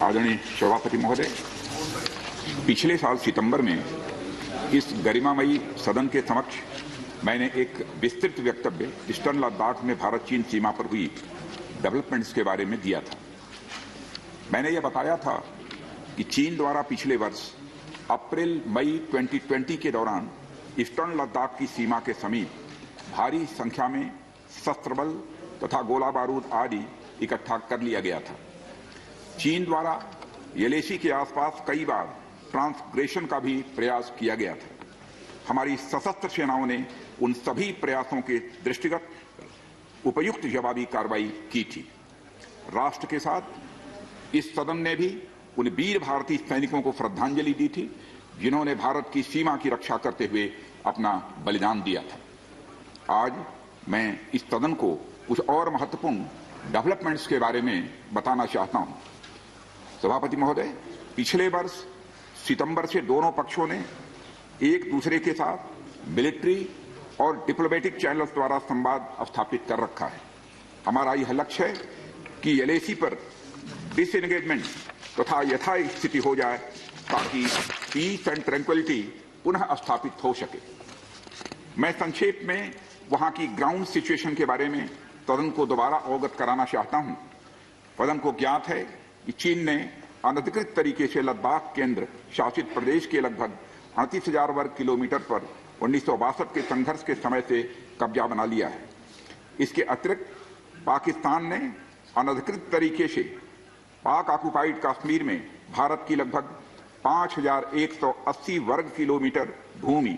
आदरणीय सभापति महोदय, पिछले साल सितंबर में इस गरिमामयी सदन के समक्ष मैंने एक विस्तृत वक्तव्य ईस्टर्न लद्दाख में भारत चीन सीमा पर हुई डेवलपमेंट्स के बारे में दिया था। मैंने यह बताया था कि चीन द्वारा पिछले वर्ष अप्रैल मई 2020 के दौरान ईस्टर्न लद्दाख की सीमा के समीप भारी संख्या में शस्त्र बल तथा गोला बारूद आदि इकट्ठा कर लिया गया था। चीन द्वारा येलेसी के आसपास कई बार ट्रांसग्रेशन का भी प्रयास किया गया था। हमारी सशस्त्र सेनाओं ने उन सभी प्रयासों के दृष्टिगत उपयुक्त जवाबी कार्रवाई की थी। राष्ट्र के साथ इस सदन ने भी उन वीर भारतीय सैनिकों को श्रद्धांजलि दी थी जिन्होंने भारत की सीमा की रक्षा करते हुए अपना बलिदान दिया था। आज मैं इस सदन को कुछ और महत्वपूर्ण डेवलपमेंट्स के बारे में बताना चाहता हूं। सभापति महोदय, पिछले वर्ष सितंबर से दोनों पक्षों ने एक दूसरे के साथ मिलिट्री और डिप्लोमेटिक चैनल्स द्वारा संवाद स्थापित कर रखा है। हमारा यह लक्ष्य है कि एलएसी पर डिसएंगेजमेंट तथा यथास्थिति हो जाए ताकि पीस एंड ट्रैंक्विलिटी पुनः स्थापित हो सके। मैं संक्षेप में वहां की ग्राउंड सिचुएशन के बारे में सदन को दोबारा अवगत कराना चाहता हूं। सदन को ज्ञात है कि चीन ने अनधिकृत तरीके से लद्दाख केंद्र शासित प्रदेश के लगभग 38,000 वर्ग किलोमीटर पर 1962 के संघर्ष के समय से कब्जा बना लिया है। इसके अतिरिक्त पाकिस्तान ने अनधिकृत तरीके से पाक ऑक्युपाइड कश्मीर में भारत की लगभग 5,180 वर्ग किलोमीटर भूमि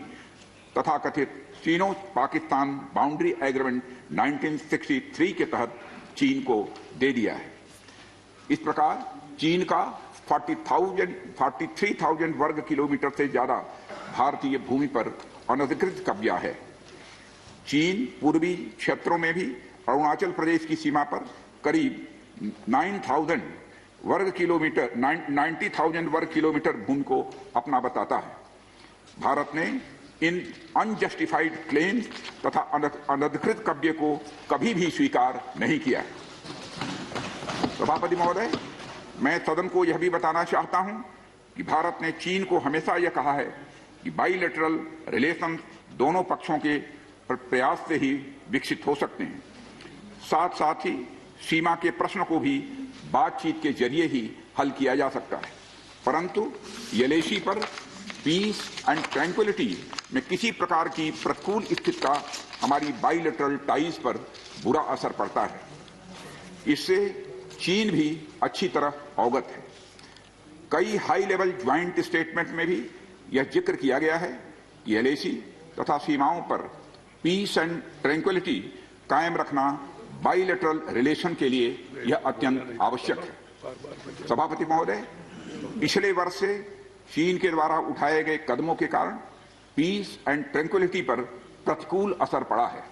तथा कथित चीनो पाकिस्तान बाउंड्री एग्रीमेंट 1963 के तहत चीन को दे दिया है। इस प्रकार चीन का 43,000 वर्ग किलोमीटर से ज्यादा भारतीय भूमि पर अनधिकृत कब्जा है। चीन पूर्वी क्षेत्रों में भी अरुणाचल प्रदेश की सीमा पर करीब 90,000 वर्ग किलोमीटर भूमि को अपना बताता है। भारत ने इन अनजस्टिफाइड क्लेम्स तथा अनधिकृत कब्जे को कभी भी स्वीकार नहीं किया है। सभापति महोदय, मैं सदन को यह भी बताना चाहता हूं कि भारत ने चीन को हमेशा यह कहा है कि बाइलेटरल रिलेशन दोनों पक्षों के प्रयास से ही विकसित हो सकते हैं। साथ साथ ही सीमा के प्रश्न को भी बातचीत के जरिए ही हल किया जा सकता है, परंतु येलेसी पर पीस एंड ट्रैंक्विलिटी में किसी प्रकार की प्रतिकूल स्थिति का हमारी बाइलेटरल टाइज पर बुरा असर पड़ता है। इससे चीन भी अच्छी तरह अवगत है। कई हाई लेवल ज्वाइंट स्टेटमेंट में भी यह जिक्र किया गया है कि एलएसी तथा सीमाओं पर पीस एंड ट्रैंक्विलिटी कायम रखना बाइलेटरल रिलेशन के लिए यह अत्यंत आवश्यक है। सभापति महोदय, पिछले वर्ष से चीन के द्वारा उठाए गए कदमों के कारण पीस एंड ट्रैंक्विलिटी पर प्रतिकूल असर पड़ा है।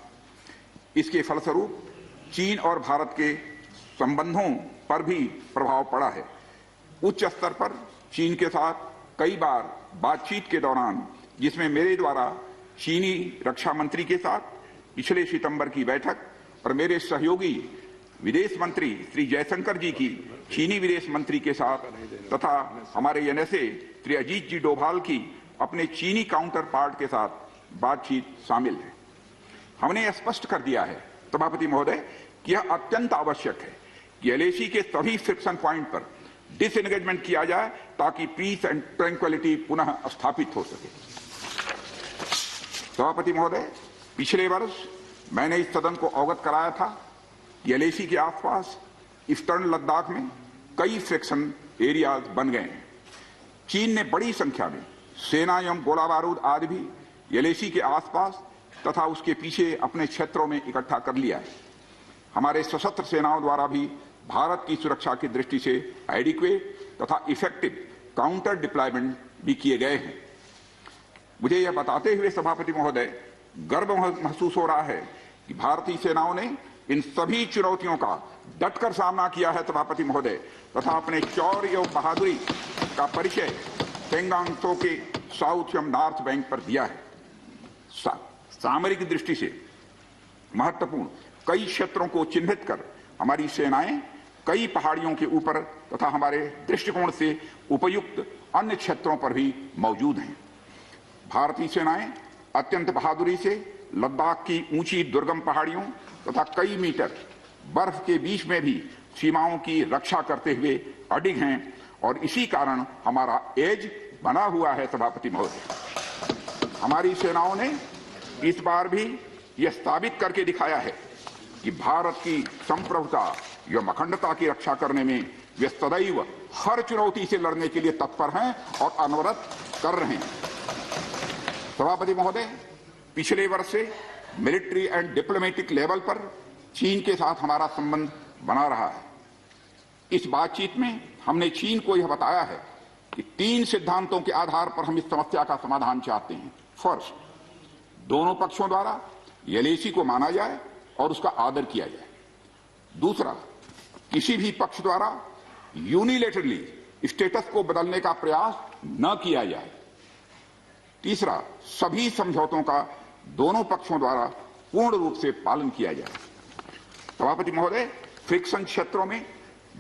इसके फलस्वरूप चीन और भारत के संबंधों पर भी प्रभाव पड़ा है। उच्च स्तर पर चीन के साथ कई बार बातचीत के दौरान, जिसमें मेरे द्वारा चीनी रक्षा मंत्री के साथ पिछले सितंबर की बैठक और मेरे सहयोगी विदेश मंत्री श्री जयशंकर जी की चीनी विदेश मंत्री के साथ तथा हमारे एनएसए श्री अजीत जी डोभाल की अपने चीनी काउंटर पार्ट के साथ बातचीत शामिल है। हमने स्पष्ट कर दिया है सभापति महोदय कि यह अत्यंत आवश्यक है कि एलएसी के सभी फ्रिक्शन पॉइंट पर डिसएंगेजमेंट किया जाए ताकि पीस एंड ट्रैंक्विलिटी पुनः स्थापित हो सके। सभापति महोदय, पिछले वर्ष मैंने इस सदन को अवगत कराया था कि एलएसी के आसपास ईस्टर्न लद्दाख में कई फ्रिक्शन एरियाज बन गए हैं। चीन ने बड़ी संख्या में सेना एवं गोला बारूद आदि भी एलएसी के आसपास तथा उसके पीछे अपने क्षेत्रों में इकट्ठा कर लिया है। हमारे सशस्त्र सेनाओं द्वारा भी भारत की सुरक्षा की दृष्टि से एडिक्वेट तथा इफेक्टिव काउंटर डिप्लॉयमेंट भी किए गए हैं। मुझे यह बताते हुए सभापति महोदय गर्व महसूस हो रहा है कि भारतीय सेनाओं ने इन सभी चुनौतियों का डटकर सामना किया है सभापति महोदय, तथा अपने शौर्य एवं बहादुरी का परिचय पेंगांग त्सो के साउथ एवं नॉर्थ बैंक पर दिया है। सामरिक दृष्टि से महत्वपूर्ण कई क्षेत्रों को चिन्हित कर हमारी सेनाएं कई पहाड़ियों के ऊपर तथा हमारे दृष्टिकोण से उपयुक्त अन्य क्षेत्रों पर भी मौजूद हैं। भारतीय सेनाएं अत्यंत बहादुरी से लद्दाख की ऊंची दुर्गम पहाड़ियों तथा कई मीटर बर्फ के बीच में भी सीमाओं की रक्षा करते हुए अडिग हैं और इसी कारण हमारा एज बना हुआ है। सभापति महोदय, हमारी सेनाओं ने इस बार भी यह साबित करके दिखाया है कि भारत की संप्रभुता एवं अखंडता की रक्षा करने में वे सदैव हर चुनौती से लड़ने के लिए तत्पर हैं और अनवरत कर रहे हैं। सभापति महोदय, पिछले वर्ष से मिलिट्री एंड डिप्लोमेटिक लेवल पर चीन के साथ हमारा संबंध बना रहा है। इस बातचीत में हमने चीन को यह बताया है कि 3 सिद्धांतों के आधार पर हम इस समस्या का समाधान चाहते हैं। फर्स्ट, दोनों पक्षों द्वारा एलएसी को माना जाए और उसका आदर किया जाए। दूसरा, किसी भी पक्ष द्वारा यूनिलेटरली स्टेटस को बदलने का प्रयास न किया जाए। तीसरा, सभी समझौतों का दोनों पक्षों द्वारा पूर्ण रूप से पालन किया जाए। सभापति महोदय, फ्रिक्शन क्षेत्रों में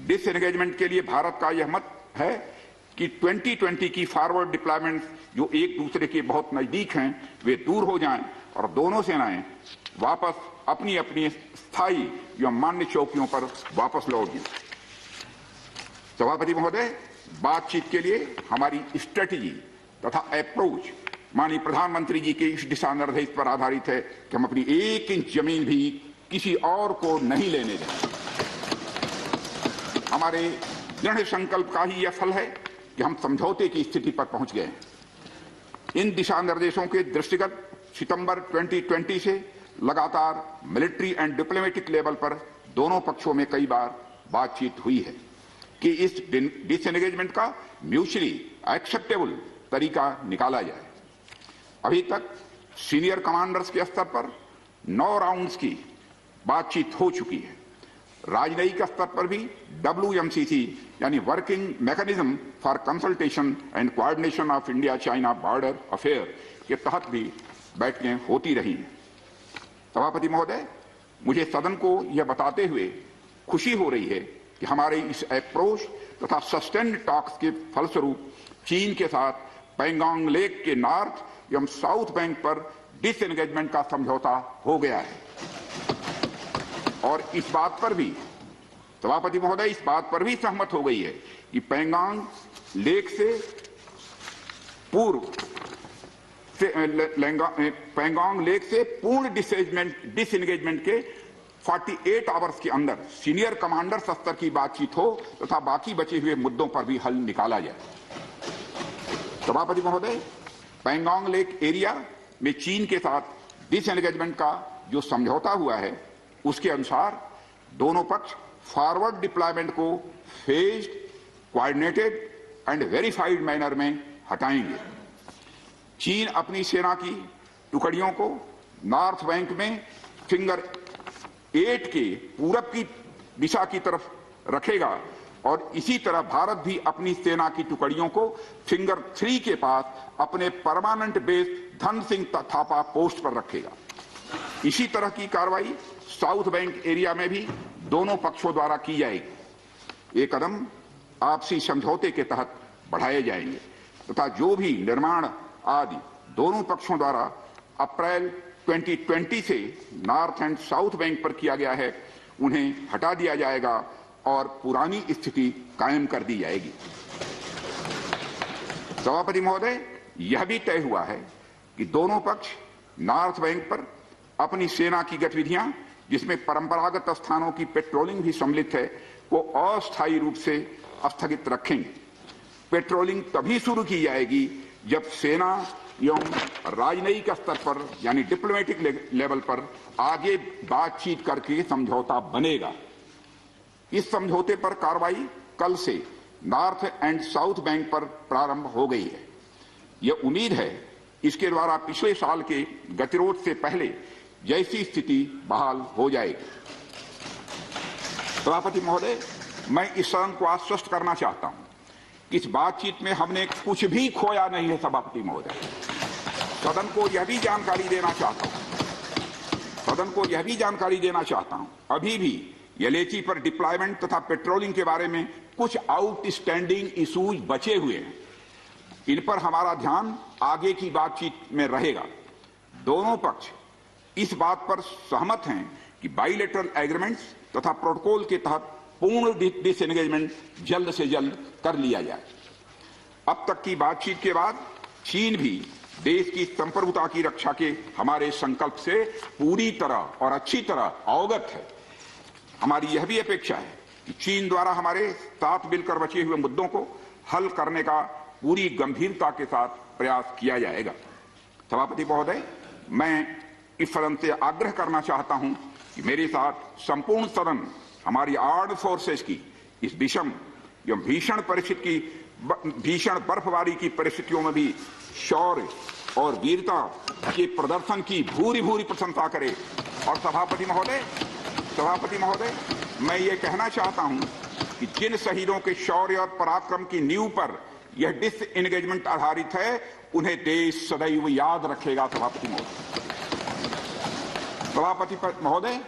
डिसएंगेजमेंट के लिए भारत का यह मत है कि 2020 की फॉरवर्ड डिप्लॉयमेंट जो एक दूसरे के बहुत नजदीक हैं वे दूर हो जाएं और दोनों सेनाएं वापस अपनी अपनी स्थायी या मान्य चौकियों पर वापस लौट जाएं। सभापति महोदय, बातचीत के लिए हमारी स्ट्रेटेजी तथा अप्रोच माननीय प्रधानमंत्री जी के इस दिशा निर्देश पर आधारित है कि हम अपनी 1 इंच जमीन भी किसी और को नहीं लेने दें। हमारे दृढ़ संकल्प का ही यह फल है कि हम समझौते की स्थिति पर पहुंच गए हैं। इन दिशा निर्देशों के दृष्टिगत सितंबर 2020 से लगातार मिलिट्री एंड डिप्लोमेटिक लेवल पर दोनों पक्षों में कई बार बातचीत हुई है कि इस डिसएंगेजमेंट का म्यूचुअली एक्सेप्टेबल तरीका निकाला जाए। अभी तक सीनियर कमांडर्स के स्तर पर 9 राउंड्स की बातचीत हो चुकी है। राजनयिक स्तर पर भी WMCC यानी working mechanism for consultation and coordination of India China border affair के तहत भी बैठकें होती रही हैं। सभापति महोदय, मुझे सदन को यह बताते हुए खुशी हो रही है कि हमारे इस अप्रोच तथा सस्टेन्ड टॉक्स के फलस्वरूप चीन के साथ पैंगोंग लेक के नॉर्थ एवं साउथ बैंक पर डिसएंगेजमेंट का समझौता हो गया है। और इस बात पर भी सभापति महोदय इस बात पर भी सहमत हो गई है कि पैंगोंग लेक से पूर्व पैंगोंग लेक से पूर्ण डिसएंगेजमेंट के 48 आवर्स के अंदर सीनियर कमांडर स्तर की बातचीत हो तथा बाकी बचे हुए मुद्दों पर भी हल निकाला जाए। सभापति महोदय, पैंगोंग लेक एरिया में चीन के साथ डिसएंगेजमेंट का जो समझौता हुआ है उसके अनुसार दोनों पक्ष फॉरवर्ड डिप्लॉयमेंट को phased, coordinated and verified manner में हटाएंगे। चीन अपनी सेना की टुकड़ियों को नॉर्थ बैंक में फिंगर 8 के पूरब की दिशा की तरफ रखेगा और इसी तरह भारत भी अपनी सेना की टुकड़ियों को फिंगर 3 के पास अपने permanent base Dhan Singh Thapa post पर रखेगा। इसी तरह की कार्रवाई साउथ बैंक एरिया में भी दोनों पक्षों द्वारा की जाएगी। ये कदम आपसी समझौते के तहत बढ़ाए जाएंगे तथा जो भी निर्माण आदि दोनों पक्षों द्वारा अप्रैल 2020 से नॉर्थ एंड साउथ बैंक पर किया गया है उन्हें हटा दिया जाएगा और पुरानी स्थिति कायम कर दी जाएगी। सभापति महोदय, यह भी तय हुआ है कि दोनों पक्ष नॉर्थ बैंक पर अपनी सेना की गतिविधियां जिसमें परंपरागत स्थानों की पेट्रोलिंग भी सम्मिलित है को अस्थायी रूप से स्थगित रखेंगे। पेट्रोलिंग तभी शुरू की जाएगी जब सेना एवं राजनयिक स्तर पर यानी डिप्लोमेटिक लेवल पर आगे बातचीत करके समझौता बनेगा। इस समझौते पर कार्रवाई कल से नॉर्थ एंड साउथ बैंक पर प्रारंभ हो गई है। यह उम्मीद है इसके द्वारा पिछले साल के गतिरोध से पहले जैसी स्थिति बहाल हो जाएगी। सभापति महोदय, मैं इस सदन को आश्वस्त करना चाहता हूं कि इस बातचीत में हमने कुछ भी खोया नहीं है। सभापति महोदय, सदन को यह भी जानकारी देना चाहता हूं अभी भी एलएसी पर डिप्लॉयमेंट तथा पेट्रोलिंग के बारे में कुछ आउटस्टैंडिंग इश्यूज बचे हुए हैं। इन पर हमारा ध्यान आगे की बातचीत में रहेगा। दोनों पक्ष इस बात पर सहमत हैं कि बाइलेटरल एग्रीमेंट्स तथा प्रोटोकॉल के तहत पूर्ण डिसएंगेजमेंट जल्द से जल्द कर लिया जाए। अब तक की बातचीत के बाद चीन भी देश की संप्रभुता की रक्षा के हमारे संकल्प से पूरी तरह और अच्छी तरह अवगत है। हमारी यह भी अपेक्षा है कि चीन द्वारा हमारे साथ मिलकर बचे हुए मुद्दों को हल करने का पूरी गंभीरता के साथ प्रयास किया जाएगा। सभापति महोदय, मैं इस सदन से आग्रह करना चाहता हूं कि मेरे साथ संपूर्ण सदन हमारी आर्म्ड फोर्सेस की इस विषम एवं भीषण बर्फबारी की परिस्थितियों में भी शौर्य और वीरता के प्रदर्शन की भूरी भूरी प्रशंसा करे। और सभापति महोदय, मैं ये कहना चाहता हूं कि जिन शहीदों के शौर्य और पराक्रम की नींव पर यह डिसएंगेजमेंट आधारित है, उन्हें देश सदैव याद रखेगा। सभापति महोदय,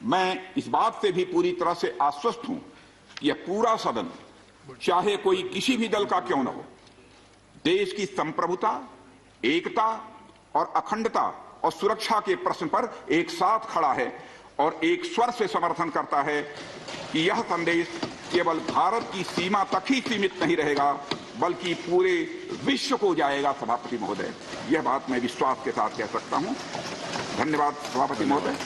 मैं इस बात से भी पूरी तरह से आश्वस्त हूं कि यह पूरा सदन, चाहे कोई किसी भी दल का क्यों न हो, देश की संप्रभुता, एकता और अखंडता और सुरक्षा के प्रश्न पर एक साथ खड़ा है और एक स्वर से समर्थन करता है कि यह संदेश केवल भारत की सीमा तक ही सीमित नहीं रहेगा, बल्कि पूरे विश्व को जाएगा। सभापति महोदय, यह बात मैं विश्वास के साथ कह सकता हूं। धन्यवाद सभापति महोदय।